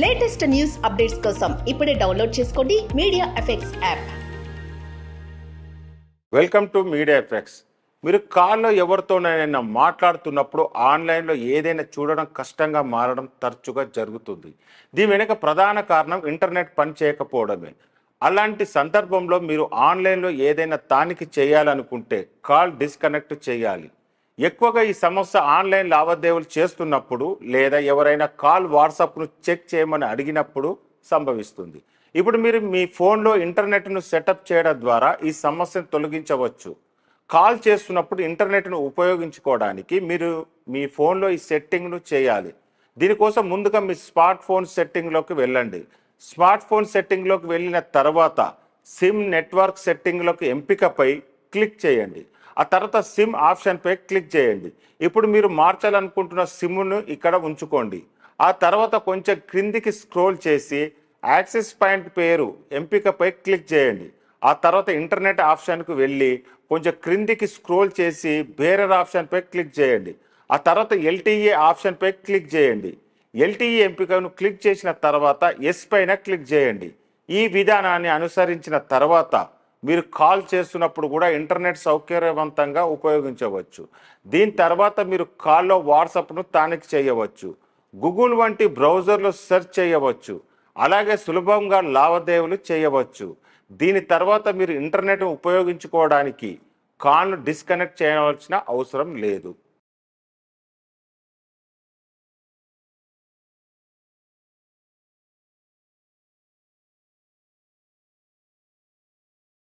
Latest news updates కోసం ఇప్పుడే download చేసుకోండి media effects app. Welcome to media effects. మీరు కాల్లో ఎవరితోనైనా మాట్లాడుతున్నప్పుడు ఆన్లైన్లో ఏదైనా చూడడం కష్టంగా మారడం తరచుగా జరుగుతుంది. దీని వెనుక ప్రధాన కారణం ఇంటర్నెట్ పని చేయకపోవడమే. అలాంటి సందర్భంలో మీరు ఆన్లైన్లో ఏదైనా తానికి చేయాలనుకుంటే కాల్ డిస్కనెక్ట్ చేయాలి. ఎక్కువగా ఈ సమస్య ఆన్లైన్ లావాదేవీలు చేస్తున్నప్పుడు లేదా ఎవరైనా కాల్ వాట్సాప్ను చెక్ చేయమని అడిగినప్పుడు సంభవిస్తుంది. ఇప్పుడు మీరు మీ ఫోన్లో ఇంటర్నెట్ను సెటప్ చేయడం ద్వారా ఈ సమస్యను తొలగించవచ్చు. కాల్ చేస్తున్నప్పుడు ఇంటర్నెట్ను ఉపయోగించుకోవడానికి మీరు మీ ఫోన్లో ఈ సెట్టింగ్ను చేయాలి. దీనికోసం ముందుగా మీ స్మార్ట్ ఫోన్ సెట్టింగ్లోకి వెళ్ళండి. స్మార్ట్ ఫోన్ సెట్టింగ్లోకి వెళ్ళిన తర్వాత సిమ్ నెట్వర్క్ సెట్టింగ్లోకి ఎంపికపై క్లిక్ చేయండి. ఆ తర్వాత సిమ్ ఆప్షన్పై క్లిక్ చేయండి. ఇప్పుడు మీరు మార్చాలనుకుంటున్న సిమ్ను ఇక్కడ ఉంచుకోండి. ఆ తర్వాత కొంచెం క్రిందికి స్క్రోల్ చేసి యాక్సెస్ పాయింట్ పేరు ఎంపికపై క్లిక్ చేయండి. ఆ తర్వాత ఇంటర్నెట్ ఆప్షన్కు వెళ్ళి కొంచెం క్రిందికి స్క్రోల్ చేసి బేరర్ ఆప్షన్పై క్లిక్ చేయండి. ఆ తర్వాత ఎల్టీఈ ఆప్షన్పై క్లిక్ చేయండి. ఎల్టీఈ ఎంపికను క్లిక్ చేసిన తర్వాత ఎస్ పైన క్లిక్ చేయండి. ఈ విధానాన్ని అనుసరించిన తర్వాత మీరు కాల్ చేస్తున్నప్పుడు కూడా ఇంటర్నెట్ సౌకర్యవంతంగా ఉపయోగించవచ్చు. దీని తర్వాత మీరు కాల్లో వాట్సాప్ను తానికి చేయవచ్చు. గూగుల్ వంటి బ్రౌజర్లో సెర్చ్ చేయవచ్చు. అలాగే సులభంగా లావాదేవీలు చేయవచ్చు. దీని తర్వాత మీరు ఇంటర్నెట్ ఉపయోగించుకోవడానికి కాల్ను డిస్కనెక్ట్ చేయవలసిన అవసరం లేదు.